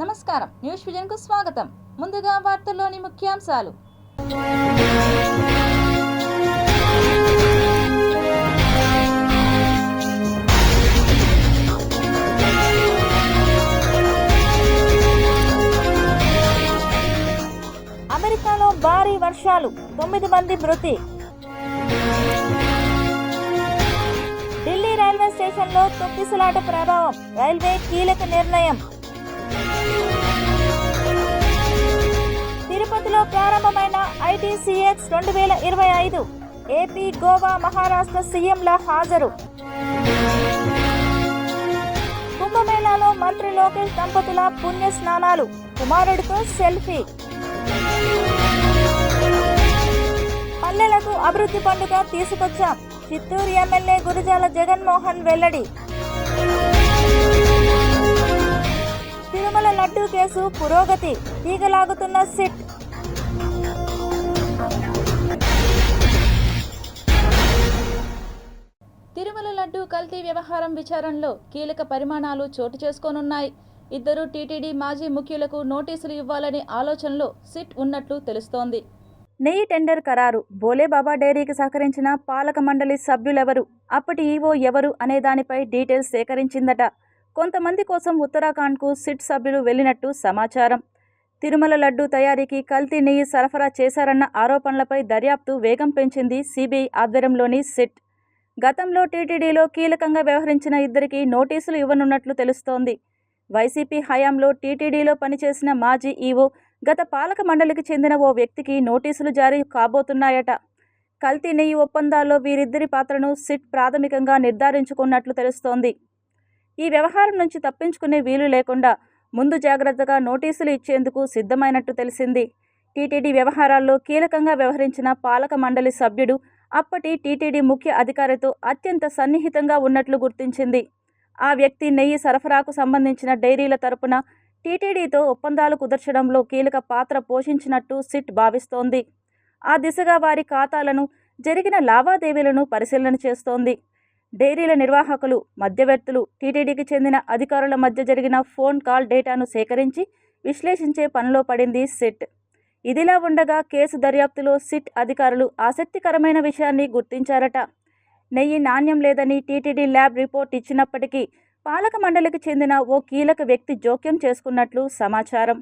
నమస్కారం, న్యూస్ విజన్కు స్వాగతం. ముందుగా వార్తల్లోని ముఖ్యాంశాలు. అమెరికాలో భారీ వర్షాలు, 9 మంది మృతి. ఢిల్లీ రైల్వే స్టేషన్లో తొక్కిసలాట ప్రభావం, రైల్వే కీలక నిర్ణయం. తిరుపతిలో ప్రారంభమైన ITCX 2025, ఏపీ, గోవా, మహారాష్ట్ర సీఎంల హాజరు. కుంభమేళాలో మంత్రి లోకేష్ దంపతుల పుణ్య స్నానాలు, కుమారుడితో సెల్ఫీ. పల్లెలకు అభివృద్ధి పండుగ తీసుకొచ్చాం, చిత్తూరు ఎమ్మెల్యే గురజాల జగన్మోహన్ వెల్లడి. తిరుమల లడ్డూ కేసు పురోగతి, తీగలాగుతున్న సిట్. తిరుమల లడ్డూ కల్తీ వ్యవహారం విచారణలో కీలక పరిమాణాలు చోటు చేసుకోనున్నాయి. ఇద్దరు టీటీడీ మాజీ ముఖ్యులకు నోటీసులు ఇవ్వాలనే ఆలోచనలో సిట్ ఉన్నట్లు తెలుస్తోంది. నెయ్యి టెండర్ ఖరారు, భోలేబాబా డైరీకి సహకరించిన పాలక మండలి సభ్యులెవరు, అప్పటి ఈవో ఎవరు అనే దానిపై డీటెయిల్స్ సేకరించిందట. కొంతమంది కోసం ఉత్తరాఖండ్కు సిట్ సభ్యులు వెళ్లినట్టు సమాచారం. తిరుమల లడ్డూ తయారీకి కల్తీ నెయ్యి సరఫరా చేశారన్న ఆరోపణలపై దర్యాప్తు వేగం పెంచింది సిబిఐ ఆధ్వర్యంలోని సిట్. గతంలో టీటీడీలో కీలకంగా వ్యవహరించిన ఇద్దరికి నోటీసులు ఇవ్వనున్నట్లు తెలుస్తోంది. వైసీపీ హయాంలో టీటీడీలో పనిచేసిన మాజీ ఈవో, గత పాలక మండలికి చెందిన ఓ వ్యక్తికి నోటీసులు జారీ కాబోతున్నాయట. కల్తీ నెయ్యి ఒప్పందాల్లో వీరిద్దరి పాత్రను సిట్ ప్రాథమికంగా నిర్ధారించుకున్నట్లు తెలుస్తోంది. ఈ వ్యవహారం నుంచి తప్పించుకునే వీలు లేకుండా ముందు జాగ్రత్తగా నోటీసులు ఇచ్చేందుకు సిద్ధమైనట్టు తెలిసింది. టీటీడీ వ్యవహారాల్లో కీలకంగా వ్యవహరించిన పాలక మండలి సభ్యుడు అప్పటి టీటీడీ ముఖ్య అధికారితో అత్యంత సన్నిహితంగా ఉన్నట్లు గుర్తించింది. ఆ వ్యక్తి నెయ్యి సరఫరాకు సంబంధించిన డైరీల తరపున టీటీడీతో ఒప్పందాలు కుదర్చడంలో కీలక పాత్ర పోషించినట్టు సిట్ భావిస్తోంది. ఆ దిశగా వారి ఖాతాలను, జరిగిన లావాదేవీలను పరిశీలన చేస్తోంది. డైరీల నిర్వాహకులు, మధ్యవర్తులు, టీటీడీకి చెందిన అధికారుల మధ్య జరిగిన ఫోన్ కాల్ డేటాను సేకరించి విశ్లేషించే పనిలో పడింది సిట్. ఇదిలా ఉండగా కేసు దర్యాప్తులో సిట్ అధికారులు ఆసక్తికరమైన విషయాన్ని గుర్తించారట. నెయ్యి నాణ్యం లేదని టీటీడీ ల్యాబ్ రిపోర్ట్ ఇచ్చినప్పటికీ పాలక మండలికి చెందిన ఓ కీలక వ్యక్తి జోక్యం చేసుకున్నట్లు సమాచారం.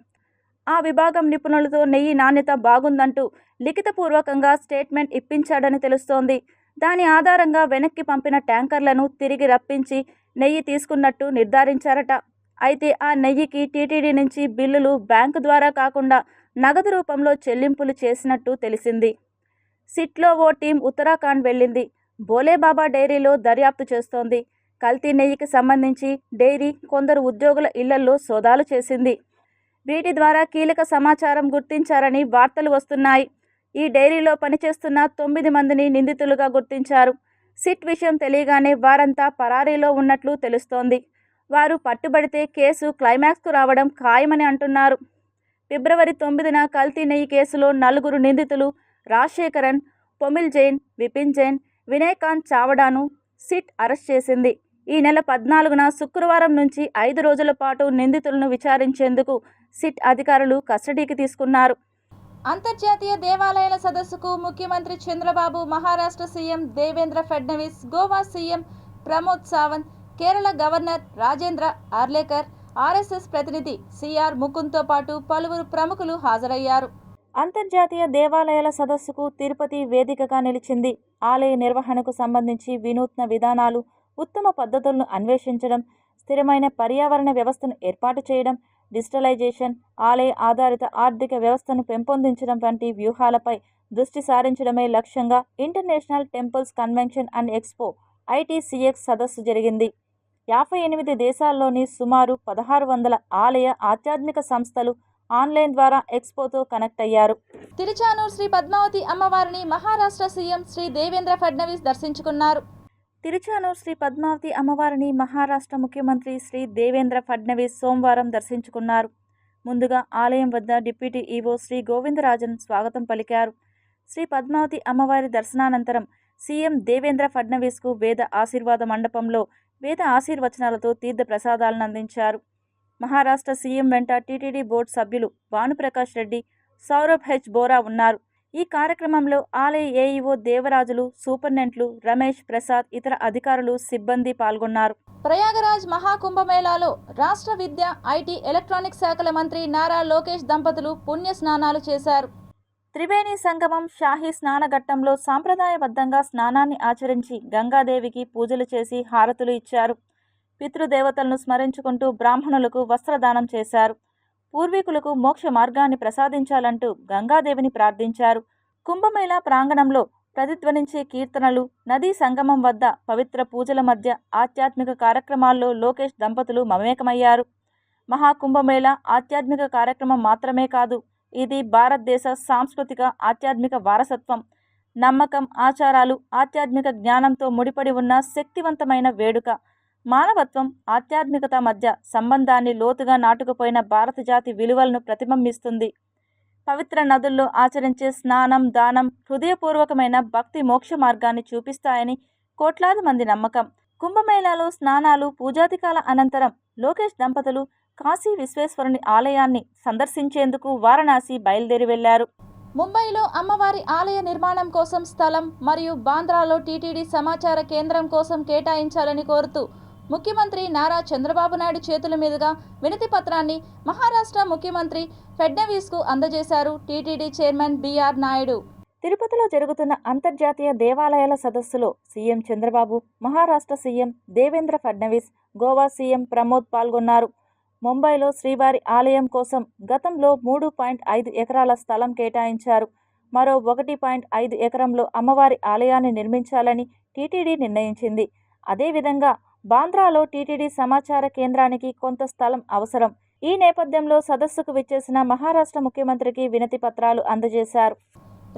ఆ విభాగం నిపుణులతో నెయ్యి నాణ్యత బాగుందంటూ లిఖితపూర్వకంగా స్టేట్మెంట్ ఇప్పించాడని తెలుస్తోంది. దాని ఆధారంగా వెనక్కి పంపిన ట్యాంకర్లను తిరిగి రప్పించి నెయ్యి తీసుకున్నట్టు నిర్ధారించారట. అయితే ఆ నెయ్యికి టీటీడీ నుంచి బిల్లులు బ్యాంకు ద్వారా కాకుండా నగదు రూపంలో చెల్లింపులు చేసినట్టు తెలిసింది. సిట్లో ఓ టీం ఉత్తరాఖండ్ వెళ్ళింది. భోలేబాబా డైరీలో దర్యాప్తు చేస్తోంది. కల్తీ నెయ్యికి సంబంధించి డైరీ, కొందరు ఉద్యోగుల ఇళ్లలో సోదాలు చేసింది. వీటి ద్వారా కీలక సమాచారం గుర్తించారని వార్తలు వస్తున్నాయి. ఈ డైరీలో పనిచేస్తున్న 9 మందిని నిందితులుగా గుర్తించారు. సిట్ విషయం తెలియగానే వారంతా పరారీలో ఉన్నట్లు తెలుస్తోంది. వారు పట్టుబడితే కేసు క్లైమాక్స్కు రావడం ఖాయమని అంటున్నారు. ఫిబ్రవరి 9న కల్తీ నెయ్యి కేసులో 4 నిందితులు రాజశేఖరన్, పొమిల్ జైన్, విపిన్ జైన్, వినయకాంత్ చావడాను సిట్ అరెస్ట్ చేసింది. ఈ నెల 14న శుక్రవారం నుంచి 5 రోజుల పాటు నిందితులను విచారించేందుకు సిట్ అధికారులు కస్టడీకి తీసుకున్నారు. అంతర్జాతీయ దేవాలయాల సదస్సుకు ముఖ్యమంత్రి Chandrababu, Maharashtra CM Devendra Fadnavis, Goa CM Pramod Sawant, Kerala governor Rajendra Arlekar, RSS ప్రతినిధి CR ముకుంద్తో పాటు పలువురు ప్రముఖులు హాజరయ్యారు. అంతర్జాతీయ దేవాలయాల సదస్సుకు తిరుపతి వేదికగా నిలిచింది. ఆలయ నిర్వహణకు సంబంధించి వినూత్న విధానాలు, ఉత్తమ పద్ధతులను అన్వేషించడం, స్థిరమైన పర్యావరణ వ్యవస్థను ఏర్పాటు చేయడం, డిజిటలైజేషన్, ఆలయ ఆధారిత ఆర్థిక వ్యవస్థను పెంపొందించడం వంటి వ్యూహాలపై దృష్టి సారించడమే లక్ష్యంగా international temples convention and expo ITCX సదస్సు జరిగింది. 58 దేశాల్లోని సుమారు 1600 ఆలయ ఆధ్యాత్మిక సంస్థలు ఆన్లైన్ ద్వారా ఎక్స్పోతో కనెక్ట్ అయ్యారు. తిరుచానూరు శ్రీ పద్మావతి అమ్మవారిని మహారాష్ట్ర సీఎం శ్రీ దేవేంద్ర ఫడ్నవీస్ దర్శించుకున్నారు. తిరుచానూరు శ్రీ పద్మావతి అమ్మవారిని మహారాష్ట్ర ముఖ్యమంత్రి శ్రీ దేవేంద్ర ఫడ్నవీస్ సోమవారం దర్శించుకున్నారు. ముందుగా ఆలయం వద్ద డిప్యూటీ ఈవో శ్రీ గోవిందరాజన్ స్వాగతం పలికారు. శ్రీ పద్మావతి అమ్మవారి దర్శనానంతరం సీఎం దేవేంద్ర ఫడ్నవీస్కు వేద ఆశీర్వాద మండపంలో వేద ఆశీర్వచనాలతో తీర్థ ప్రసాదాలను అందించారు. మహారాష్ట్ర సీఎం వెంట టీటీడీ బోర్డు సభ్యులు భానుప్రకాష్ రెడ్డి, సౌరభ్ హెచ్ బోరా ఉన్నారు. ఈ కార్యక్రమంలో ఆలయ ఏఈఓ దేవరాజులు, సూపరింటెండెంట్లు రమేష్, ప్రసాద్, ఇతర అధికారులు, సిబ్బంది పాల్గొన్నారు. ప్రయాగరాజ్ మహాకుంభమేళాలో రాష్ట్ర విద్య, ఐటీ, ఎలక్ట్రానిక్స్ శాఖల మంత్రి నారా లోకేష్ దంపతులు పుణ్య స్నానాలు చేశారు. త్రివేణి సంగమం షాహీ స్నానఘట్టంలో సాంప్రదాయబద్ధంగా స్నానాన్ని ఆచరించి గంగాదేవికి పూజలు చేసి హారతులు ఇచ్చారు. పితృదేవతలను స్మరించుకుంటూ బ్రాహ్మణులకు వస్త్రదానం చేశారు. పూర్వీకులకు మోక్ష మార్గాన్ని ప్రసాదించాలంటూ గంగాదేవిని ప్రార్థించారు. కుంభమేళా ప్రాంగణంలో ప్రతిధ్వనించే కీర్తనలు, నదీ సంగమం వద్ద పవిత్ర పూజల మధ్య ఆధ్యాత్మిక కార్యక్రమాల్లో లోకేష్ దంపతులు మమేకమయ్యారు. మహాకుంభమేళా ఆధ్యాత్మిక కార్యక్రమం మాత్రమే కాదు, ఇది భారతదేశ సాంస్కృతిక ఆధ్యాత్మిక వారసత్వం, నమ్మకం, ఆచారాలు, ఆధ్యాత్మిక జ్ఞానంతో ముడిపడి ఉన్న శక్తివంతమైన వేడుక. మానవత్వం, ఆధ్యాత్మికత మధ్య సంబంధాన్ని లోతుగా నాటుకుపోయిన భారత జాతి విలువలను ప్రతిబింబిస్తుంది. పవిత్ర నదుల్లో ఆచరించే స్నానం, దానం హృదయపూర్వకమైన భక్తి మోక్ష మార్గాన్ని చూపిస్తాయని కోట్లాది మంది నమ్మకం. కుంభమేళాలో స్నానాలు, పూజాధికాల అనంతరం లోకేష్ దంపతులు కాశీ విశ్వేశ్వరుని ఆలయాన్ని సందర్శించేందుకు వారణాసి బయలుదేరి వెళ్లారు. ముంబైలో అమ్మవారి ఆలయ నిర్మాణం కోసం స్థలం మరియు బాంద్రాలో టీటీడీ సమాచార కేంద్రం కోసం కేటాయించాలని కోరుతూ ముఖ్యమంత్రి నారా చంద్రబాబు నాయుడు చేతుల మీదుగా వినతి పత్రాన్ని మహారాష్ట్ర ముఖ్యమంత్రి ఫడ్నవీస్కు అందజేశారు టీటీడీ చైర్మన్ బిఆర్ నాయుడు. తిరుపతిలో జరుగుతున్న అంతర్జాతీయ దేవాలయాల సదస్సులో CM Chandrababu, Maharashtra CM Devendra Fadnavis, Goa CM Pramod పాల్గొన్నారు. ముంబైలో శ్రీవారి ఆలయం కోసం గతంలో 3.5 ఎకరాల స్థలం కేటాయించారు. మరో 1.5 ఎకరంలో అమ్మవారి ఆలయాన్ని నిర్మించాలని టీటీడీ నిర్ణయించింది. అదేవిధంగా బాంద్రాలో టీటీడీ సమాచార కేంద్రానికి కొంత స్థలం అవసరం. ఈ నేపథ్యంలో సదస్సుకు విచ్చేసిన మహారాష్ట్ర ముఖ్యమంత్రికి వినతి పత్రాలు అందజేశారు.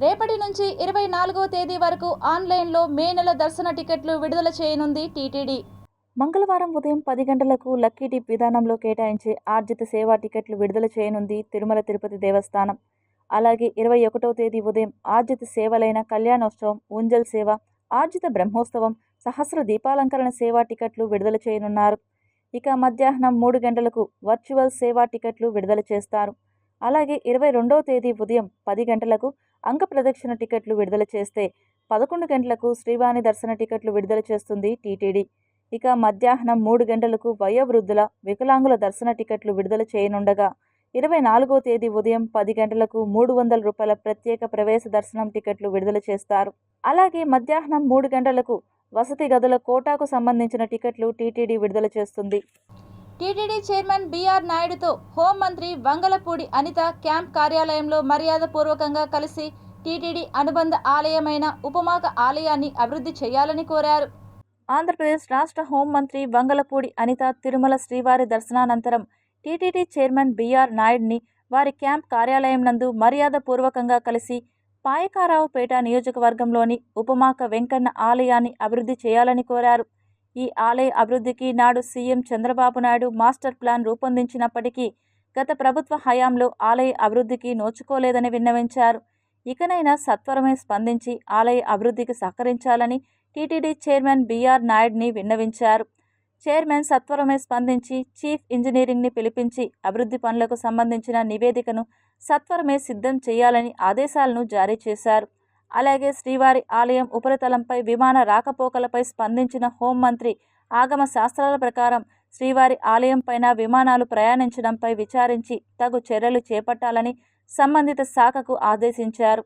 రేపటి నుంచి 24వ తేదీ వరకు ఆన్లైన్లో మే నెల దర్శన టికెట్లు విడుదల చేయనుంది టీటీడీ. మంగళవారం ఉదయం 10 గంటలకు లక్కీ డిప్ విధానంలో కేటాయించే ఆర్జిత సేవా టికెట్లు విడుదల చేయనుంది తిరుమల తిరుపతి దేవస్థానం. అలాగే 21వ తేదీ ఉదయం ఆర్జిత సేవలైన కళ్యాణోత్సవం, ఊంజల్ సేవ, ఆర్జిత బ్రహ్మోత్సవం, సహస్ర దీపాలంకరణ సేవా టికెట్లు విడుదల చేయనున్నారు. ఇక మధ్యాహ్నం 3 గంటలకు వర్చువల్ సేవా టికెట్లు విడుదల చేస్తారు. అలాగే 22వ తేదీ ఉదయం 10 గంటలకు అంగ ప్రదక్షిణ టికెట్లు విడుదల చేస్తే 11 గంటలకు శ్రీవాణి దర్శన టికెట్లు విడుదల చేస్తుంది టీటీడీ. ఇక మధ్యాహ్నం 3 గంటలకు వయోవృద్ధుల, వికలాంగుల దర్శన టికెట్లు విడుదల చేయనుండగా 24వ తేదీ ఉదయం 10 గంటలకు 300 రూపాయల ప్రత్యేక ప్రవేశ దర్శనం టికెట్లు విడుదల చేస్తారు. అలాగే మధ్యాహ్నం 3 గంటలకు వసతి గదుల కోటాకు సంబంధించిన టికెట్లు టీటీడీ విడుదల చేస్తుంది. టీటీడీ చైర్మన్ బిఆర్ నాయుడుతో హోంమంత్రి వంగలపూడి అనిత క్యాంప్ కార్యాలయంలో మర్యాదపూర్వకంగా కలిసి టీటీడీ అనుబంధ ఆలయమైన ఉపమాక ఆలయాన్ని అభివృద్ధి చేయాలని కోరారు. ఆంధ్రప్రదేశ్ రాష్ట్ర హోంమంత్రి వంగలపూడి అనిత తిరుమల శ్రీవారి దర్శనానంతరం టీటీడీ చైర్మన్ బిఆర్ నాయుడిని వారి క్యాంప్ కార్యాలయం నందు మర్యాదపూర్వకంగా కలిసి పాయకారావుపేట నియోజకవర్గంలోని ఉపమాక వెంకన్న ఆలయాన్ని అభివృద్ధి చేయాలని కోరారు. ఈ ఆలయ అభివృద్ధికి నాడు CM Chandrababu Naidu master plan రూపొందించినప్పటికీ గత ప్రభుత్వ హయాంలో ఆలయ అభివృద్ధికి నోచుకోలేదని విన్నవించారు. ఇకనైనా సత్వరమే స్పందించి ఆలయ అభివృద్ధికి సహకరించాలని టీటీడీ చైర్మన్ బిఆర్ నాయుడిని విన్నవించారు. చైర్మన్ సత్వరమే స్పందించి చీఫ్ ఇంజనీరింగ్ని పిలిపించి అభివృద్ధి పనులకు సంబంధించిన నివేదికను సత్వరమే సిద్ధం చేయాలని ఆదేశాలను జారీ చేశారు. అలాగే శ్రీవారి ఆలయం ఉపరితలంపై విమాన రాకపోకలపై స్పందించిన హోంమంత్రి ఆగమ శాస్త్రాల ప్రకారం శ్రీవారి ఆలయం పైన విమానాలు ప్రయాణించడంపై విచారించి తగు చర్యలు చేపట్టాలని సంబంధిత శాఖకు ఆదేశించారు.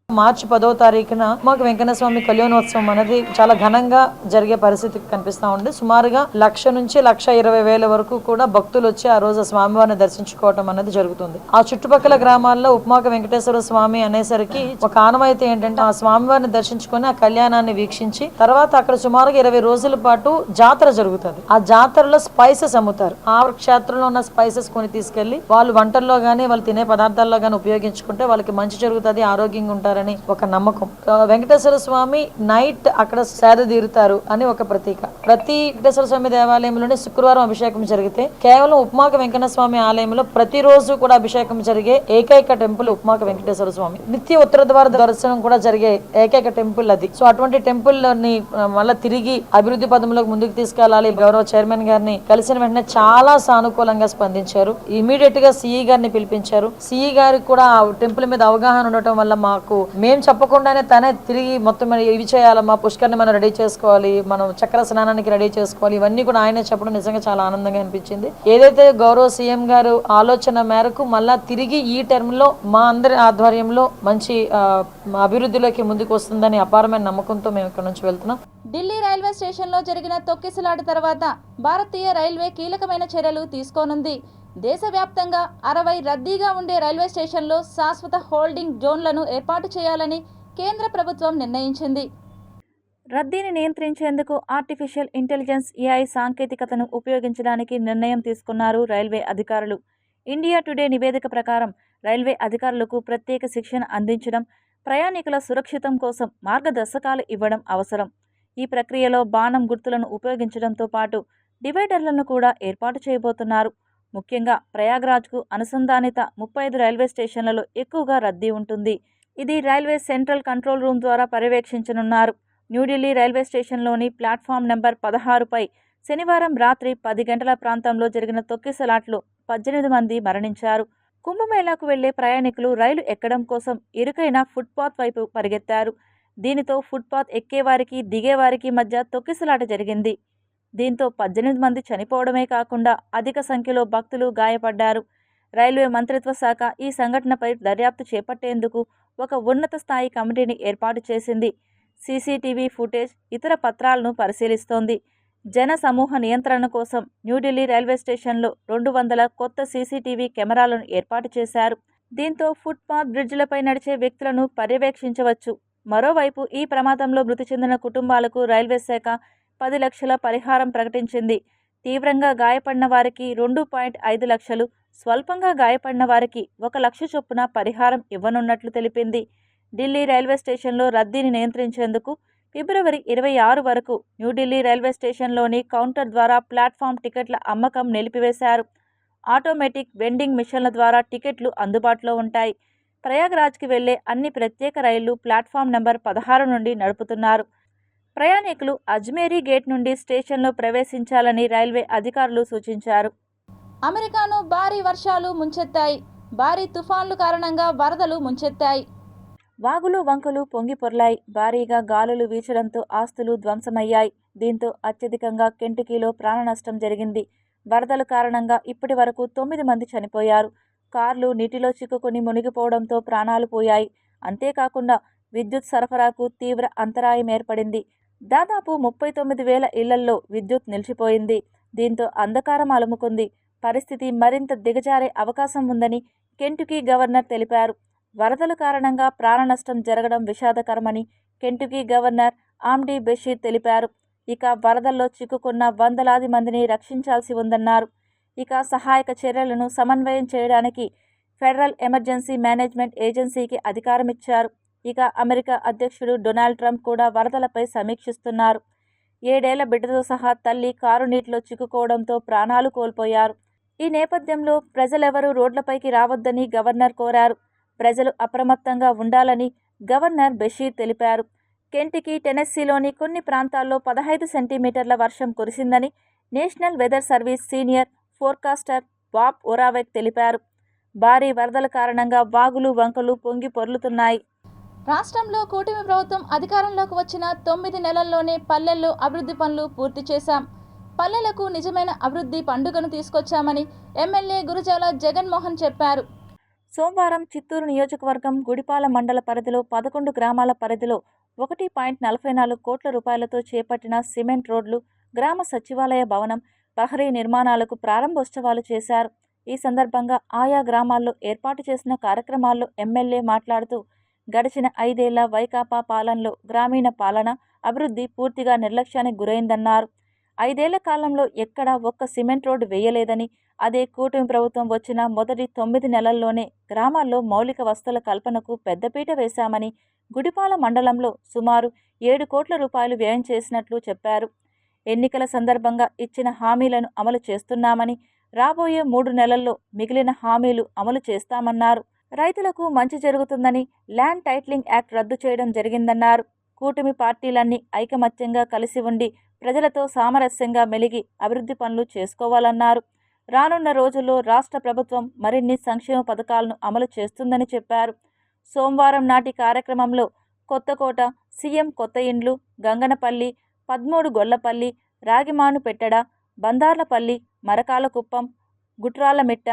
మార్చి 10వ తారీఖున ఉపమాక వెంకన్న స్వామి కళ్యాణోత్సవం అనేది చాలా ఘనంగా జరిగే పరిస్థితి కనిపిస్తూ ఉంది. సుమారుగా 1,00,000 నుంచి 1,20,000 వరకు కూడా భక్తులు వచ్చి ఆ రోజు స్వామివారిని దర్శించుకోవటం అనేది జరుగుతుంది. ఆ చుట్టుపక్కల గ్రామాల్లో ఉపమాక వెంకటేశ్వర స్వామి అనేసరికి ఒక ఆనవాయితీ ఏంటంటే ఆ స్వామివారిని దర్శించుకొని ఆ కళ్యాణాన్ని వీక్షించి తర్వాత అక్కడ సుమారుగా 20 రోజుల పాటు జాతర జరుగుతుంది. ఆ జాతరలో స్పైసెస్ అమ్ముతారు. ఆ క్షేత్రంలో ఉన్న స్పైసెస్ కొని తీసుకెళ్లి వాళ్ళు వంటల్లో గానీ వాళ్ళు తినే పదార్థాల్లో గానీ ఉపయోగించుకుంటే వాళ్ళకి మంచి జరుగుతుంది, ఆరోగ్యంగా ఉంటారు చేస్తారని ఒక నమ్మకం. వెంకటేశ్వర స్వామి నైట్ అక్కడ సేద తీరుతారు అని ఒక ప్రతీక. ప్రతి వెంకటేశ్వర స్వామి దేవాలయంలోనే శుక్రవారం అభిషేకం జరిగితే కేవలం ఉప్మాక వెంకన్న స్వామి ఆలయంలో ప్రతిరోజు కూడా అభిషేకం జరిగే ఏకైక టెంపుల్ ఉప్మాక వెంకటేశ్వర స్వామి. నిత్య ఉత్తర ద్వార దర్శనం కూడా జరిగే ఏకైక టెంపుల్ అది. సో అటువంటి టెంపుల్ ని మళ్ళీ తిరిగి అభివృద్ధి పదంలోకి ముందుకు తీసుకెళ్లాలి. గౌరవ చైర్మన్ గారిని కలిసిన వెంటనే చాలా సానుకూలంగా స్పందించారు. ఇమీడియట్ గా సిఈ గారిని పిలిపించారు. సిఈ గారికి కూడా టెంపుల్ మీద అవగాహన ఉండటం వల్ల మేము చెప్పకుండానే తనే తిరిగి మొత్తం ఇవి చేయాలమ్మా, పుష్కర్ని మనం రెడీ చేసుకోవాలి, మనం చక్ర స్నానానికి రెడీ చేసుకోవాలి, ఇవన్నీ కూడా ఆయనే చెప్పడం నిజంగా చాలా ఆనందంగా అనిపించింది. ఏదైతే గౌరవ సీఎం గారు ఆలోచన మేరకు మళ్ళా తిరిగి ఈ టర్మ్ లో మా అందరి ఆధ్వర్యంలో మంచి అభివృద్ధిలోకి ముందుకు వస్తుందని అపారమైన నమ్మకంతో మేము ఇక్కడ నుంచి వెళ్తున్నాం. ఢిల్లీ రైల్వే స్టేషన్లో జరిగిన తొక్కిసలాట తర్వాత భారతీయ రైల్వే కీలకమైన చర్యలు తీసుకోనుంది. దేశవ్యాప్తంగా 60 రద్దీగా ఉండే రైల్వే స్టేషన్లో శాశ్వత హోల్డింగ్ జోన్లను ఏర్పాటు చేయాలని కేంద్ర ప్రభుత్వం నిర్ణయించింది. రద్దీని నియంత్రించేందుకు ఆర్టిఫిషియల్ ఇంటెలిజెన్స్ AI సాంకేతికతను ఉపయోగించడానికి నిర్ణయం తీసుకున్నారు రైల్వే అధికారులు. ఇండియా టుడే నివేదిక ప్రకారం రైల్వే అధికారులకు ప్రత్యేక శిక్షణ అందించడం, ప్రయాణికుల సురక్షితం కోసం మార్గదర్శకాలు ఇవ్వడం అవసరం. ఈ ప్రక్రియలో బాణం గుర్తులను ఉపయోగించడంతో పాటు డివైడర్లను కూడా ఏర్పాటు చేయబోతున్నారు. ముఖ్యంగా ప్రయాగ్రాజ్కు అనుసంధానిత 35 రైల్వే స్టేషన్లలో ఎక్కువగా రద్దీ ఉంటుంది. ఇది రైల్వే సెంట్రల్ కంట్రోల్ రూమ్ ద్వారా పర్యవేక్షించనున్నారు. న్యూఢిల్లీ రైల్వే స్టేషన్లోని ప్లాట్ఫామ్ నెంబర్ 16పై శనివారం రాత్రి 10 గంటల ప్రాంతంలో జరిగిన తొక్కిసలాట్లో 18 మంది మరణించారు. కుంభమేళాకు వెళ్లే ప్రయాణికులు రైలు ఎక్కడం కోసం ఇరుకైన ఫుట్పాత్ వైపు పరిగెత్తారు. దీనితో ఫుట్పాత్ ఎక్కేవారికి దిగేవారికి మధ్య తొక్కిసలాట జరిగింది. దీంతో 18 మంది చనిపోవడమే కాకుండా అధిక సంఖ్యలో భక్తులు గాయపడ్డారు. రైల్వే మంత్రిత్వ శాఖ ఈ సంఘటనపై దర్యాప్తు చేపట్టేందుకు ఒక ఉన్నత స్థాయి కమిటీని ఏర్పాటు చేసింది. సీసీటీవీ ఫుటేజ్, ఇతర పత్రాలను పరిశీలిస్తోంది. జన సమూహ నియంత్రణ కోసం న్యూఢిల్లీ రైల్వే స్టేషన్లో 200 కొత్త సీసీటీవీ కెమెరాలను ఏర్పాటు చేశారు. దీంతో ఫుట్పాత్, బ్రిడ్జిలపై నడిచే వ్యక్తులను పర్యవేక్షించవచ్చు. మరోవైపు ఈ ప్రమాదంలో మృతి చెందిన కుటుంబాలకు రైల్వే శాఖ 10 లక్షల పరిహారం ప్రకటించింది. తీవ్రంగా గాయపడిన వారికి 2.5 లక్షలు, స్వల్పంగా గాయపడిన వారికి 1 లక్ష చొప్పున పరిహారం ఇవ్వనున్నట్లు తెలిపింది. ఢిల్లీ రైల్వే స్టేషన్లో రద్దీని నియంత్రించేందుకు ఫిబ్రవరి 26 వరకు న్యూఢిల్లీ రైల్వే స్టేషన్లోని కౌంటర్ ద్వారా ప్లాట్ఫామ్ టికెట్ల అమ్మకం నిలిపివేశారు. ఆటోమేటిక్ వెండింగ్ మిషన్ల ద్వారా టికెట్లు అందుబాటులో ఉంటాయి. ప్రయాగ్రాజ్కి వెళ్లే అన్ని ప్రత్యేక రైళ్లు ప్లాట్ఫామ్ నెంబర్ 16 నుండి నడుపుతున్నారు. ప్రయాణికులు అజ్మేరీ గేట్ నుండి స్టేషన్లో ప్రవేశించాలని రైల్వే అధికారులు సూచించారు. అమెరికాను భారీ వర్షాలు ముంచెత్తాయి. భారీ తుఫాన్లు కారణంగా వరదలు ముంచెత్తాయి. వాగులు, వంకలు పొంగి పొర్లాయి. భారీగా గాలులు వీచడంతో ఆస్తులు ధ్వంసమయ్యాయి. దీంతో అత్యధికంగా కెంటుకీలో ప్రాణ నష్టం జరిగింది. వరదల కారణంగా ఇప్పటి వరకు 9 మంది చనిపోయారు. కార్లు నీటిలో చిక్కుకొని మునిగిపోవడంతో ప్రాణాలు పోయాయి. అంతేకాకుండా విద్యుత్ సరఫరాకు తీవ్ర అంతరాయం ఏర్పడింది. దాదాపు 39,000 ఇళ్లల్లో విద్యుత్ నిలిచిపోయింది. దీంతో అంధకారం అలుముకుంది. పరిస్థితి మరింత దిగజారే అవకాశం ఉందని కెంటుకీ గవర్నర్ తెలిపారు. వరదల కారణంగా ప్రాణ నష్టం జరగడం విషాదకరమని కెంటుకీ గవర్నర్ ఆమ్డీ బెషీర్ తెలిపారు. ఇక వరదల్లో చిక్కుకున్న వందలాది మందిని రక్షించాల్సి ఉందన్నారు. ఇక సహాయక చర్యలను సమన్వయం చేయడానికి ఫెడరల్ ఎమర్జెన్సీ మేనేజ్మెంట్ ఏజెన్సీకి అధికారమిచ్చారు. ఇక అమెరికా అధ్యక్షుడు డొనాల్డ్ ట్రంప్ కూడా వరదలపై సమీక్షిస్తున్నారు. 7 ఏళ్ల బిడ్డతో సహా తల్లి కారు నీటిలో చిక్కుకోవడంతో ప్రాణాలు కోల్పోయారు. ఈ నేపథ్యంలో ప్రజలెవరూ రోడ్లపైకి రావద్దని గవర్నర్ కోరారు. ప్రజలు అప్రమత్తంగా ఉండాలని గవర్నర్ బెషీర్ తెలిపారు. కెంటుకీ, టెనెస్సీలోని కొన్ని ప్రాంతాల్లో 15 సెంటీమీటర్ల వర్షం కురిసిందని national weather service senior forecaster Bob Oravec తెలిపారు. భారీ వరదల కారణంగా వాగులు, వంకలు పొంగి పొర్లుతున్నాయి. రాష్ట్రంలో కూటమి ప్రభుత్వం అధికారంలోకి వచ్చిన 9 నెలల్లోనే పల్లెల్లో అభివృద్ధి పనులు పూర్తి చేశాం. పల్లెలకు నిజమైన అభివృద్ధి పండుగను తీసుకొచ్చామని ఎమ్మెల్యే గురజాల జగన్మోహన్ చెప్పారు. సోమవారం చిత్తూరు నియోజకవర్గం గుడిపాల మండల పరిధిలో 11 గ్రామాల పరిధిలో 1.44 కోట్ల రూపాయలతో చేపట్టిన సిమెంట్ రోడ్లు, గ్రామ సచివాలయ భవనం, ప్రహరీ నిర్మాణాలకు ప్రారంభోత్సవాలు చేశారు. ఈ సందర్భంగా ఆయా గ్రామాల్లో ఏర్పాటు చేసిన కార్యక్రమాల్లో ఎమ్మెల్యే మాట్లాడుతూ గడిచిన 5 ఏళ్ల వైకాపా పాలనలో గ్రామీణ పాలన, అభివృద్ధి పూర్తిగా నిర్లక్ష్యానికి గురైందన్నారు. 5 ఏళ్ల కాలంలో ఎక్కడా ఒక్క సిమెంట్ రోడ్డు వేయలేదని, అదే కూటమి ప్రభుత్వం వచ్చిన మొదటి 9 నెలల్లోనే గ్రామాల్లో మౌలిక వసతుల కల్పనకు పెద్దపీట వేశామని, గుడిపాల మండలంలో సుమారు 7 కోట్ల రూపాయలు వ్యయం చేసినట్లు చెప్పారు. ఎన్నికల సందర్భంగా ఇచ్చిన హామీలను అమలు చేస్తున్నామని, రాబోయే 3 నెలల్లో మిగిలిన హామీలు అమలు చేస్తామన్నారు. రైతులకు మంచి జరుగుతుందని ల్యాండ్ టైటిలింగ్ యాక్ట్ రద్దు చేయడం జరిగిందన్నారు. కూటమి పార్టీలన్నీ ఐకమత్యంగా కలిసి ఉండి ప్రజలతో సామరస్యంగా మెలిగి అభివృద్ధి పనులు చేసుకోవాలన్నారు. రానున్న రోజుల్లో రాష్ట్ర ప్రభుత్వం మరిన్ని సంక్షేమ పథకాలను అమలు చేస్తుందని చెప్పారు. సోమవారం నాటి కార్యక్రమంలో కొత్తకోట, సీఎం కొత్త ఇండ్లు, గంగనపల్లి, 13 గొల్లపల్లి, రాగిమానుపెట్టడ, బందార్లపల్లి, మరకాలకుప్పం, గుట్రాలమిట్ట,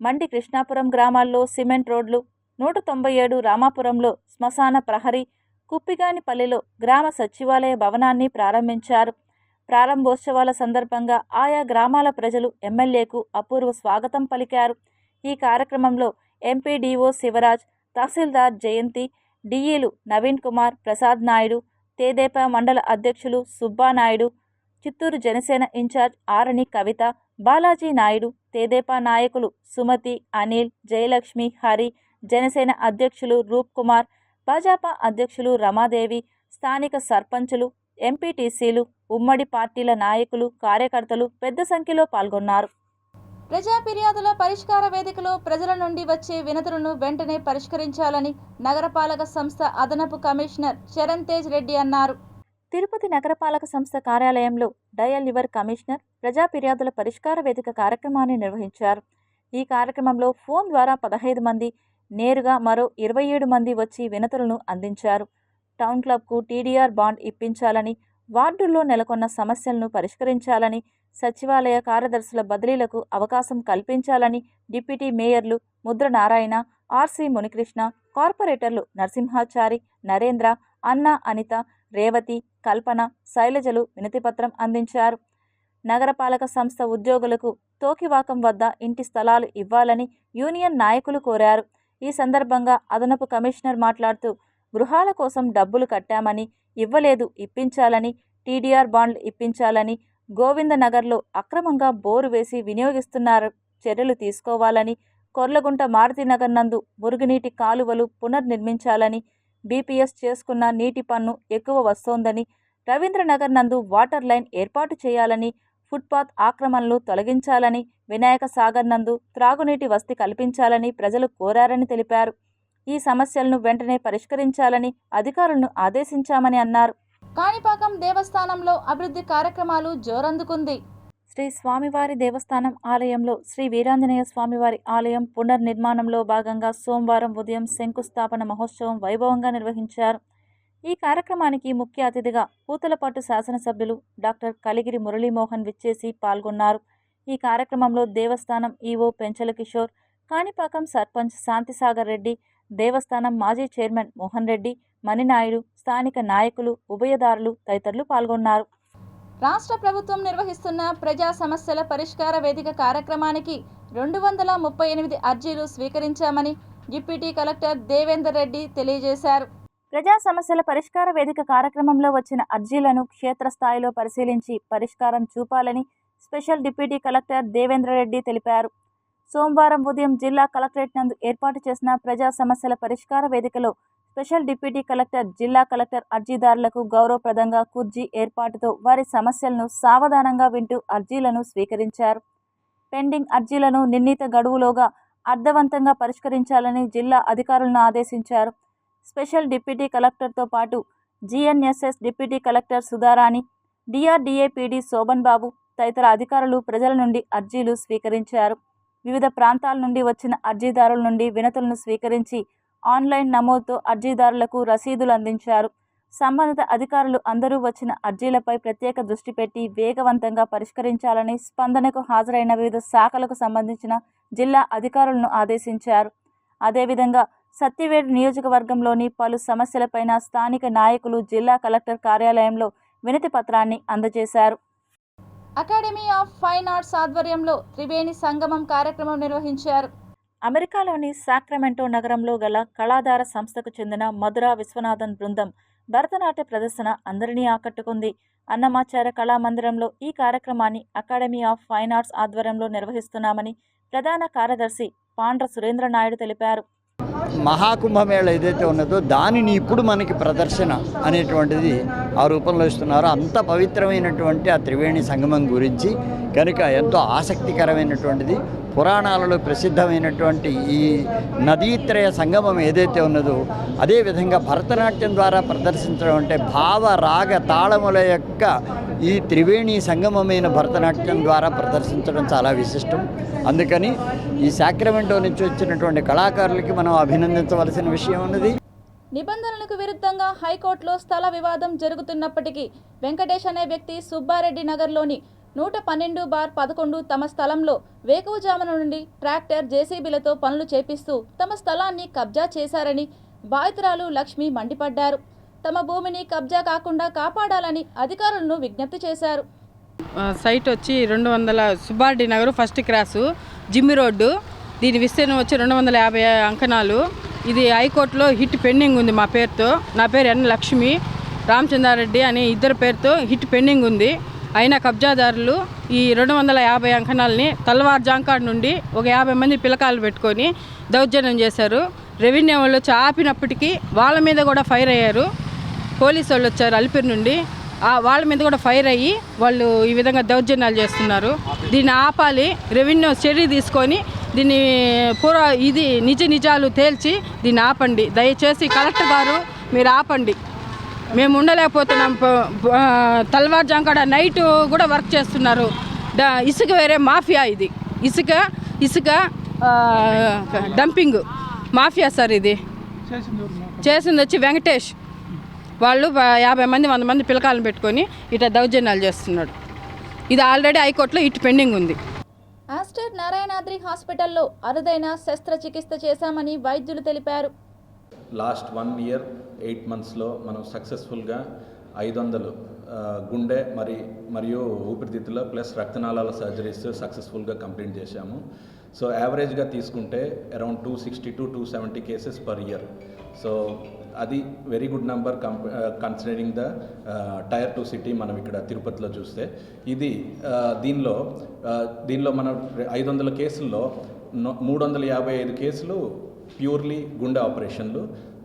మండి కృష్ణాపురం గ్రామాల్లో సిమెంట్ రోడ్లు, 197 రామాపురంలో శ్మశాన ప్రహరీ, కుప్పిగానిపల్లిలో గ్రామ సచివాలయ భవనాన్ని ప్రారంభించారు. ప్రారంభోత్సవాల సందర్భంగా ఆయా గ్రామాల ప్రజలు ఎమ్మెల్యేకు అపూర్వ స్వాగతం పలికారు. ఈ కార్యక్రమంలో ఎంపీడీఓ శివరాజ్, తహసీల్దార్ జయంతి, డిఈలు నవీన్ కుమార్, ప్రసాద్ నాయుడు, తెదేపా మండల అధ్యక్షులు సుబ్బానాయుడు, చిత్తూరు జనసేన ఇన్ఛార్జ్ ఆరణి కవిత, బాలాజీ నాయుడు, తెదేపా నాయకులు సుమతి, అనిల్, జయలక్ష్మి, హరి, జనసేన అధ్యక్షులు రూప్ కుమార్, భాజపా అధ్యక్షులు రమాదేవి, స్థానిక సర్పంచులు, ఎంపీటీసీలు, ఉమ్మడి పార్టీల నాయకులు, కార్యకర్తలు పెద్ద సంఖ్యలో పాల్గొన్నారు. ప్రజా ఫిర్యాదుల పరిష్కార వేదికలో ప్రజల నుండి వచ్చే వినతులను వెంటనే పరిష్కరించాలని నగరపాలక సంస్థ అదనపు కమిషనర్ చరణ్ తేజ్ రెడ్డి అన్నారు. తిరుపతి నగరపాలక సంస్థ కార్యాలయంలో డయల్ యువర్ కమిషనర్ ప్రజా ఫిర్యాదుల పరిష్కార వేదిక కార్యక్రమాన్ని నిర్వహించారు. ఈ కార్యక్రమంలో ఫోన్ ద్వారా 15 మంది, నేరుగా మరో 27 మంది వచ్చి వినతులను అందించారు. టౌన్ క్లబ్కు టీడీఆర్ బాండ్ ఇప్పించాలని, వార్డుల్లో నెలకొన్న సమస్యలను పరిష్కరించాలని, సచివాలయ కార్యదర్శుల బదిలీలకు అవకాశం కల్పించాలని డిప్యూటీ మేయర్లు ముద్ర నారాయణ, ఆర్సీ మునికృష్ణ, కార్పొరేటర్లు నరసింహాచారి, నరేంద్ర, అన్నా, అనిత, రేవతి, కల్పన, శైలజలు వినతిపత్రం అందించారు. నగరపాలక సంస్థ ఉద్యోగులకు తోకివాకం వద్ద ఇంటి స్థలాలు ఇవ్వాలని యూనియన్ నాయకులు కోరారు. ఈ సందర్భంగా అదనపు కమిషనర్ మాట్లాడుతూ, గృహాల కోసం డబ్బులు కట్టామని, ఇవ్వలేదు, ఇప్పించాలని, టీడీఆర్ బాండ్లు ఇప్పించాలని, గోవిందనగర్లో అక్రమంగా బోరు వేసి వినియోగిస్తున్నారు, చర్యలు తీసుకోవాలని, కొర్లగుంట మారుతినగర్ నందు మురుగునీటి కాలువలు పునర్నిర్మించాలని, బీపీఎస్ చేసుకున్న నీటి పన్ను ఎక్కువ వస్తోందని, రవీంద్రనగర్ నందు వాటర్ లైన్ ఏర్పాటు చేయాలని, ఫుట్పాత్ ఆక్రమణలు తొలగించాలని, వినాయక సాగర్ నందు త్రాగునీటి వసతి కల్పించాలని ప్రజలు కోరారని తెలిపారు. ఈ సమస్యలను వెంటనే పరిష్కరించాలని అధికారులను ఆదేశించామని అన్నారు. కాణిపాకం దేవస్థానంలో అభివృద్ధి కార్యక్రమాలు జోరందుకుంది. శ్రీ స్వామివారి దేవస్థానం ఆలయంలో శ్రీ వీరాంజనేయ స్వామివారి ఆలయం పునర్నిర్మాణంలో భాగంగా సోమవారం ఉదయం శంకుస్థాపన మహోత్సవం వైభవంగా నిర్వహించారు. ఈ కార్యక్రమానికి ముఖ్య అతిథిగా పూతలపట్టు శాసనసభ్యులు డాక్టర్ కలిగిరి మురళీమోహన్ విచ్చేసి పాల్గొన్నారు. ఈ కార్యక్రమంలో దేవస్థానం ఈవో పెంచల కిషోర్, కాణిపాకం సర్పంచ్ శాంతిసాగర్ రెడ్డి, దేవస్థానం మాజీ చైర్మన్ మోహన్ రెడ్డి, మణినాయుడు, స్థానిక నాయకులు, ఉభయదారులు తదితరులు పాల్గొన్నారు. రాష్ట్ర ప్రభుత్వం నిర్వహిస్తున్న ప్రజా సమస్యల పరిష్కార వేదిక కార్యక్రమానికి 238 అర్జీలు స్వీకరించామని డిప్యూటీ కలెక్టర్ దేవేందర్ రెడ్డి తెలియజేశారు. ప్రజా సమస్యల పరిష్కార వేదిక కార్యక్రమంలో వచ్చిన అర్జీలను క్షేత్రస్థాయిలో పరిశీలించి పరిష్కారం చూపాలని special deputy collector Devendra Reddy తెలిపారు. సోమవారం ఉదయం జిల్లా కలెక్టరేట్ నందు ఏర్పాటు చేసిన ప్రజా సమస్యల పరిష్కార వేదికలో స్పెషల్ డిప్యూటీ కలెక్టర్, జిల్లా కలెక్టర్ అర్జీదారులకు గౌరవప్రదంగా కుర్చీ ఏర్పాటుతో వారి సమస్యలను సావధానంగా వింటూ అర్జీలను స్వీకరించారు. పెండింగ్ అర్జీలను నిర్ణీత గడువులోగా అర్థవంతంగా పరిష్కరించాలని జిల్లా అధికారులను ఆదేశించారు. స్పెషల్ డిప్యూటీ కలెక్టర్తో పాటు GNSS deputy collector Sudharani, DRDA PD Shobhan Babu తదితర అధికారులు ప్రజల నుండి అర్జీలు స్వీకరించారు. వివిధ ప్రాంతాల నుండి వచ్చిన అర్జీదారుల నుండి వినతులను స్వీకరించి ఆన్లైన్ నమోదుతో అర్జీదారులకు రసీదులు అందించారు. సంబంధిత అధికారులు అందరూ వచ్చిన అర్జీలపై ప్రత్యేక దృష్టి పెట్టి వేగవంతంగా పరిష్కరించాలని స్పందనకు హాజరైన వివిధ శాఖలకు సంబంధించిన జిల్లా అధికారులను ఆదేశించారు. అదేవిధంగా సత్యవేడు నియోజకవర్గంలోని పలు సమస్యలపైన స్థానిక నాయకులు జిల్లా కలెక్టర్ కార్యాలయంలో వినతి పత్రాన్ని అందజేశారు. అకాడమీ ఆఫ్ ఫైన్ ఆర్ట్స్ ఆధ్వర్యంలో త్రివేణి సంగమం కార్యక్రమం నిర్వహించారు. అమెరికాలోని సాక్రమెంటో నగరంలో గల కళాధార సంస్థకు చెందిన మధుర విశ్వనాథన్ బృందం భరతనాట్య ప్రదర్శన అందరినీ ఆకట్టుకుంది. అన్నమాచార్య కళామందిరంలో ఈ కార్యక్రమాన్ని అకాడమీ ఆఫ్ ఫైన్ ఆర్ట్స్ ఆధ్వర్యంలో నిర్వహిస్తున్నామని ప్రధాన కార్యదర్శి పాండ్ర సురేంద్ర నాయుడు తెలిపారు. మహాకుంభమేళ ఏదైతే ఉన్నదో దానిని ఇప్పుడు మనకి ప్రదర్శన అనేటువంటిది ఆ రూపంలో ఇస్తున్నారు. అంత పవిత్రమైనటువంటి ఆ త్రివేణి సంగమం గురించి కనుక ఎంతో ఆసక్తికరమైనటువంటిది. పురాణాలలో ప్రసిద్ధమైనటువంటి ఈ నదీత్రయ సంగమం ఏదైతే ఉన్నదో అదేవిధంగా భరతనాట్యం ద్వారా ప్రదర్శించడం అంటే భావ రాగ తాళముల యొక్క ఈ త్రివేణి సంగమమైన భరతనాట్యం ద్వారా ప్రదర్శించడం చాలా విశిష్టం. అందుకని ఈ సాక్రమెంటో నుంచి వచ్చినటువంటి కళాకారులకి మనం అభినందించవలసిన విషయం ఉన్నది. నిబంధనలకు విరుద్ధంగా హైకోర్టులో స్థల వివాదం జరుగుతున్నప్పటికీ వెంకటేష్ అనే వ్యక్తి సుబ్బారెడ్డి నగర్లోని 112/11 తమ స్థలంలో వేకువజామున నుండి ట్రాక్టర్ జేసీబీలతో పనులు చేపిస్తూ తమ స్థలాన్ని కబ్జా చేశారని బాధితురాలు లక్ష్మి మండిపడ్డారు. తమ భూమిని కబ్జా కాకుండా కాపాడాలని అధికారులను విజ్ఞప్తి చేశారు. సైట్ వచ్చి 200 Subbareddy Nagar first cross Jimmy road. దీని విస్తీర్ణం వచ్చి 250 అంకణాలు. ఇది హైకోర్టులో హిట్ పెండింగ్ ఉంది మా పేరుతో. నా పేరు ఎన్ లక్ష్మి, రామచంద్రారెడ్డి అనే ఇద్దరు పేరుతో హిట్ పెండింగ్ ఉంది. అయినా కబ్జాదారులు ఈ 250 అంకణాలని తల్వార్ నుండి ఒక 50 మంది పిల్లకాయలు పెట్టుకొని దౌర్జన్యం చేశారు. రెవెన్యూ వాళ్ళు వచ్చి ఆపినప్పటికీ వాళ్ళ మీద కూడా ఫైర్ అయ్యారు. పోలీసు వాళ్ళు వచ్చారు అలిపిరి నుండి, వాళ్ళ మీద కూడా ఫైర్ అయ్యి వాళ్ళు ఈ విధంగా దౌర్జన్యాలు చేస్తున్నారు. దీన్ని ఆపాలి, రెవెన్యూ చర్య తీసుకొని దీన్ని ఇది నిజాలు తేల్చి దీన్ని ఆపండి. దయచేసి కలెక్టర్ గారు మీరు ఆపండి. మేము ఉండలేకపోతున్నాం. తల్వార్ జాంకాడ నైట్ కూడా వర్క్ చేస్తున్నారు. ఇసుక వేరే మాఫియా, ఇది ఇసుక డంపింగ్ మాఫియా సార్. ఇది చేసింది వచ్చి వెంకటేష్. వాళ్ళు 50 మంది 100 మంది పిల్లకాయలను పెట్టుకొని ఇట్లా దౌర్జన్యాలు చేస్తున్నాడు. ఇది ఆల్రెడీ హైకోర్టులో ఇటు పెండింగ్ ఉంది. ఆస్టర్ నారాయణాద్రి హాస్పిటల్లో అరుదైన శస్త్రచికిత్స చేశామని వైద్యులు తెలిపారు. లాస్ట్ 1 year 8 monthsలో మనం సక్సెస్ఫుల్గా 500 గుండె మరియు ఊపిరితిత్తుల ప్లస్ రక్తనాళాల సర్జరీస్ సక్సెస్ఫుల్గా కంప్లీట్ చేశాము. సో యావరేజ్గా తీసుకుంటే around 260 to 270 cases per year. So అది very good number considering the tier 2 city మనం ఇక్కడ తిరుపతిలో చూస్తే. ఇది దీనిలో మనం 500 కేసుల్లో 355 కేసులు ప్యూర్లీ గుండె ఆపరేషన్లు.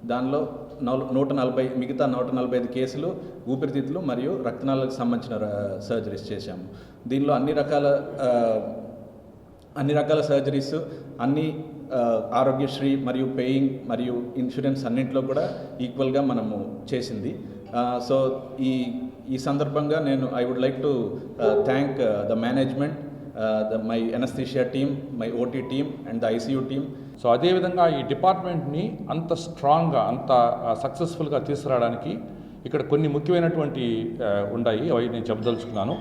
దానిలో 140 మిగతా 145 కేసులు ఊపిరితిత్తులు మరియు రక్తనాళాలకు సంబంధించిన సర్జరీస్ చేశాము. దీనిలో అన్ని రకాల సర్జరీస్ అన్ని ఆరోగ్యశ్రీ మరియు పేయింగ్ మరియు ఇన్సూరెన్స్ అన్నింటిలో కూడా ఈక్వల్గా మనము చేసింది. సో ఈ సందర్భంగా I would like to thank the management, my anaesthesia team, my OT team and the ICU team. So అదేవిధంగా ఈ డిపార్ట్మెంట్ని అంత స్ట్రాంగ్గా అంత సక్సెస్ఫుల్గా తీసుకురావడానికి ఇక్కడ కొన్ని ముఖ్యమైనటువంటి ఉన్నాయి, అవి నేను చెప్పదలుచుకున్నాను.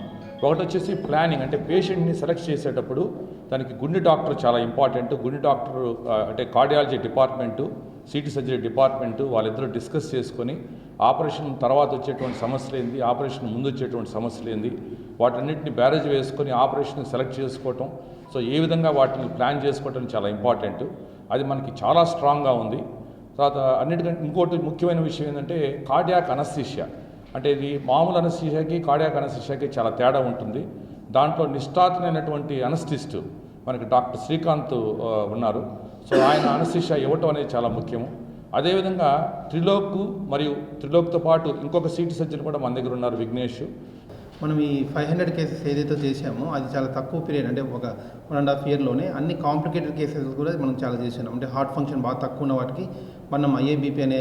ఒకటి వచ్చేసి ప్లానింగ్, అంటే పేషెంట్ని సెలెక్ట్ చేసేటప్పుడు దానికి గుండె డాక్టర్ చాలా ఇంపార్టెంట్. గుండె డాక్టర్ అంటే cardiology department, city surgery department వాళ్ళిద్దరూ డిస్కస్ చేసుకొని ఆపరేషన్ తర్వాత వచ్చేటువంటి సమస్యలు ఏంది, ఆపరేషన్ ముందు వచ్చేటువంటి సమస్యలు ఏంది, వాటన్నిటిని బ్యారేజ్ వేసుకొని ఆపరేషన్ సెలెక్ట్ చేసుకోవటం. సో ఏ విధంగా వాటిని ప్లాన్ చేసుకోవటం చాలా ఇంపార్టెంట్. అది మనకి చాలా స్ట్రాంగ్గా ఉంది. తర్వాత అన్నిటికంటే ఇంకోటి ముఖ్యమైన విషయం ఏంటంటే కార్డియాక్ అనస్థీషియా. అంటే ఇది మామూలు అనస్థీషియాకి కార్డియాక్ అనస్థీషియాకి చాలా తేడా ఉంటుంది. దాంట్లో నిష్ణాతులైనటువంటి అనస్థిస్ట్ మనకి డాక్టర్ శ్రీకాంత్ ఉన్నారు. సో ఆయన అనస్థీషియా ఇవ్వటం అనేది చాలా ముఖ్యము. అదేవిధంగా త్రిలోక్తో పాటు ఇంకొక సిటీ సర్జన్ కూడా మన దగ్గర ఉన్నారు, విఘ్నేష్. మనం ఈ 500 కేసెస్ ఏదైతే చేసామో అది చాలా తక్కువ పీరియడ్, అంటే ఒక 1.5 yearలోనే అన్ని కాంప్లికేటెడ్ కేసెస్ కూడా మనం చాలా చేసాం. అంటే హార్ట్ ఫంక్షన్ బాగా తక్కువ ఉన్న వాటికి మనం IABP అనే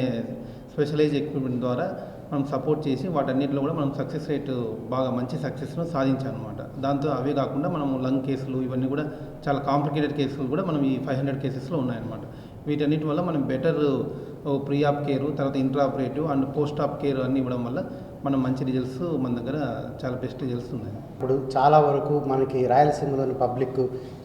స్పెషలైజ్ ఎక్విప్మెంట్ ద్వారా మనం సపోర్ట్ చేసి వాటన్నిటిలో కూడా మనం సక్సెస్ రేట్ బాగా మంచి సక్సెస్ను సాధించామన్నమాట. దాంతో అవే కాకుండా మనము లంగ్ కేసులు ఇవన్నీ కూడా చాలా కాంప్లికేటెడ్ కేసులు కూడా మనం ఈ 500 కేసెస్లో ఉన్నాయన్నమాట. వీటన్నిటి వల్ల మనం బెటర్ ప్రీ ఆప్ కేరు, తర్వాత intra operative and post AAP care అన్నీ ఇవ్వడం వల్ల మనం మంచి రిజల్ట్స్ మన దగ్గర చాలా బెస్ట్ రిజల్ట్స్ ఉన్నాయి. ఇప్పుడు చాలా వరకు మనకి రాయలసీమలోని పబ్లిక్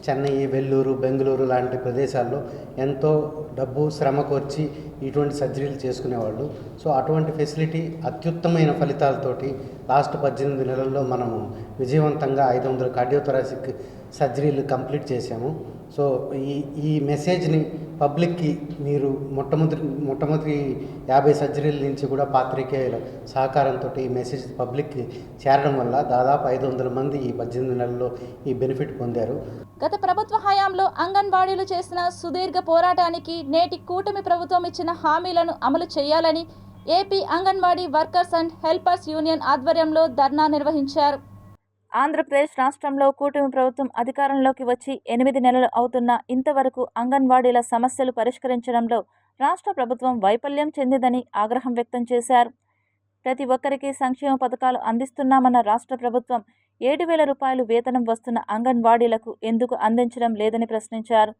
చెన్నై, వెల్లూరు, బెంగళూరు లాంటి ప్రదేశాల్లో ఎంతో డబ్బు శ్రమకు వచ్చి ఇటువంటి సర్జరీలు చేసుకునేవాళ్ళు. సో అటువంటి ఫెసిలిటీ అత్యుత్తమైన ఫలితాలతోటి లాస్ట్ 18 నెలల్లో మనము విజయవంతంగా 500 కార్డియోథొరాసిక్ సర్జరీలు కంప్లీట్ చేశాము. సో ఈ మెసేజ్ని పబ్లిక్కి మీరు మొట్టమొదటి 50 సర్జరీల నుంచి కూడా పాత్రికేయుల సహకారంతో ఈ మెసేజ్ పబ్లిక్కి చేరడం వల్ల దాదాపు 500 మంది ఈ 18 నెలల్లో ఈ బెనిఫిట్ పొందారు. గత ప్రభుత్వ హయాంలో అంగన్వాడీలు చేసిన సుదీర్ఘ పోరాటానికి నేటి కూటమి ప్రభుత్వం ఇచ్చిన హామీలను అమలు చేయాలని AP anganwadi workers and helpers union ఆధ్వర్యంలో ధర్నా నిర్వహించారు. ఆంధ్రప్రదేశ్ రాష్ట్రంలో కూటమి ప్రభుత్వం అధికారంలోకి వచ్చి 8 నెలలు అవుతున్నా ఇంతవరకు అంగన్వాడీల సమస్యలు పరిష్కరించడంలో రాష్ట్ర ప్రభుత్వం వైఫల్యం చెందిందని ఆగ్రహం వ్యక్తం చేశారు. ప్రతి ఒక్కరికి సంక్షేమ పథకాలు అందిస్తున్నామన్న రాష్ట్ర ప్రభుత్వం 7,000 రూపాయలు వేతనం వస్తున్న అంగన్వాడీలకు ఎందుకు అందించడం లేదని ప్రశ్నించారు.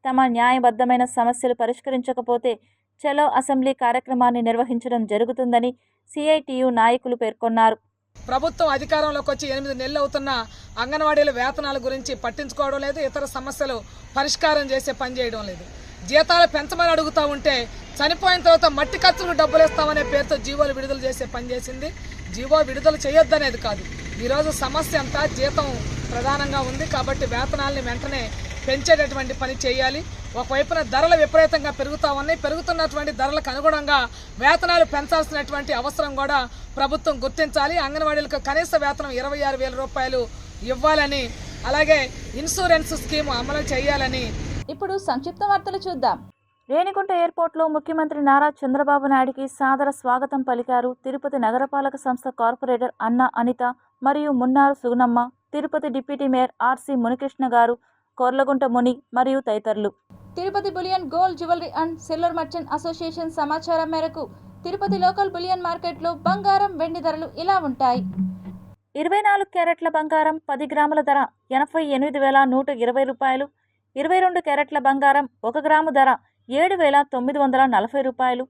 తమ న్యాయబద్ధమైన సమస్యలు పరిష్కరించకపోతే చలో అసెంబ్లీ కార్యక్రమాన్ని నిర్వహించడం జరుగుతుందని సిఐటియు నాయకులు పేర్కొన్నారు. ప్రభుత్వం అధికారంలోకి వచ్చి 8 నెలలు అవుతున్న అంగన్వాడీల వేతనాల గురించి పట్టించుకోవడం లేదు, ఇతర సమస్యలు పరిష్కారం చేసే పని చేయడం లేదు. జీతాలు పెంచమని అడుగుతూ ఉంటే చనిపోయిన తర్వాత మట్టి ఖర్చులకు డబ్బులు ఇస్తామనే పేరుతో జీవోలు విడుదల చేసే పని చేసింది. జీవో విడుదల చేయొద్దనేది కాదు, ఈరోజు సమస్య అంతా జీతం ప్రధానంగా ఉంది కాబట్టి వేతనాలని వెంటనే పెంచేటటువంటి పని చేయాలి. ఒకవైపున ధరలు విపరీతంగా పెరుగుతూ ఉన్నాయి, పెరుగుతున్నటువంటి ధరలకు అనుగుణంగా వేతనాలు పెంచాల్సినటువంటి అవసరం కూడా ప్రభుత్వం గుర్తించాలి. అంగన్వాడీలకు కనీస వేతనం 26,000 రూపాయలు ఇవ్వాలని, అలాగే ఇన్సూరెన్స్ స్కీమ్ అమలు చేయాలని. ఇప్పుడు సంక్షిప్త వార్తలు చూద్దాం. రేణిగుంట ఎయిర్పోర్ట్లో ముఖ్యమంత్రి నారా చంద్రబాబు నాయుడికి సాదర స్వాగతం పలికారు తిరుపతి నగరపాలక సంస్థ కార్పొరేటర్ అన్నా అనిత మరియు మున్నారు Sugunamma, Tirupati deputy mayor RC Munikrishna garu, Korlagunta Muni మరియు తదితరులు. Tirupati bullion gold jewellery and silver merchant association సమాచారం మేరకు తిరుపతి లోకల్ బులియన్ మార్కెట్లో బంగారం, వెండి ధరలు ఇలా ఉంటాయి. 24 క్యారెట్ల బంగారం 10 గ్రాముల ధర 88,120 రూపాయలు. 22 క్యారెట్ల బంగారం 1 గ్రాము ధర 7,940 రూపాయలు.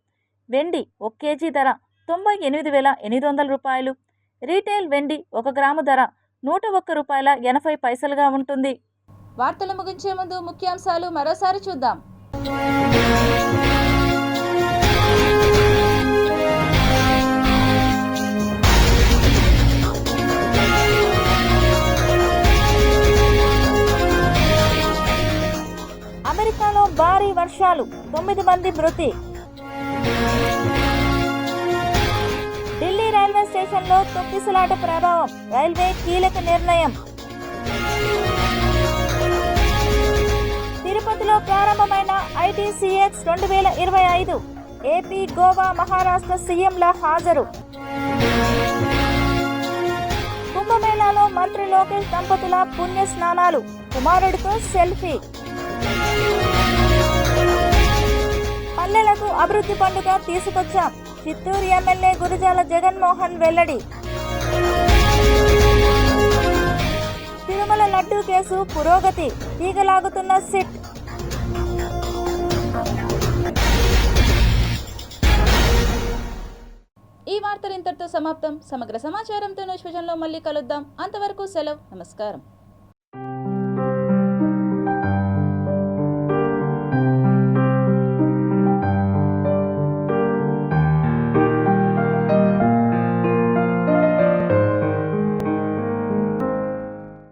వెండి 1 కేజీ ధర 98,800 రూపాయలు. రీటైల్ వెండి 1 గ్రాము ధర 101 రూపాయల 80 పైసలుగా ఉంటుంది. వార్తలు ముగించే ముందు ముఖ్యాంశాలు మరోసారి చూద్దాం. అమెరికాలో భారీ వర్షాలు, 9 మంది మృతి. ఢిల్లీ రైల్వే స్టేషన్లో తొక్కిసలాట ప్రభావం, రైల్వే కీలక నిర్ణయం. తిరుపతిలో ప్రారంభమైన ఐటీసీఎక్స్ 2025, ఏపీ, గోవా, మహారాష్ట్ర సీఎంల హాజరు. కుంభమేళాలో మంత్రి లోకేష్ దంపతుల పుణ్య స్నానాలు, కుమారుడితో సెల్ఫీ. పల్లెలకు అభివృద్ధి పండుగ తీసుకొచ్చాం, చిత్తూరు ఎమ్మెల్యే గురజాల జగన్మోహన్ వెల్లడి. తిరుమల లడ్డూ కేసు పురోగతి, తీగలాగుతున్న సిట్. ఈ వార్తలు ఇంతటితో సమాప్తం. సమగ్ర సమాచారంతో న్యూస్ విజన్లో మళ్ళీ కలుద్దాం. అంతవరకు సెలవు, నమస్కారం.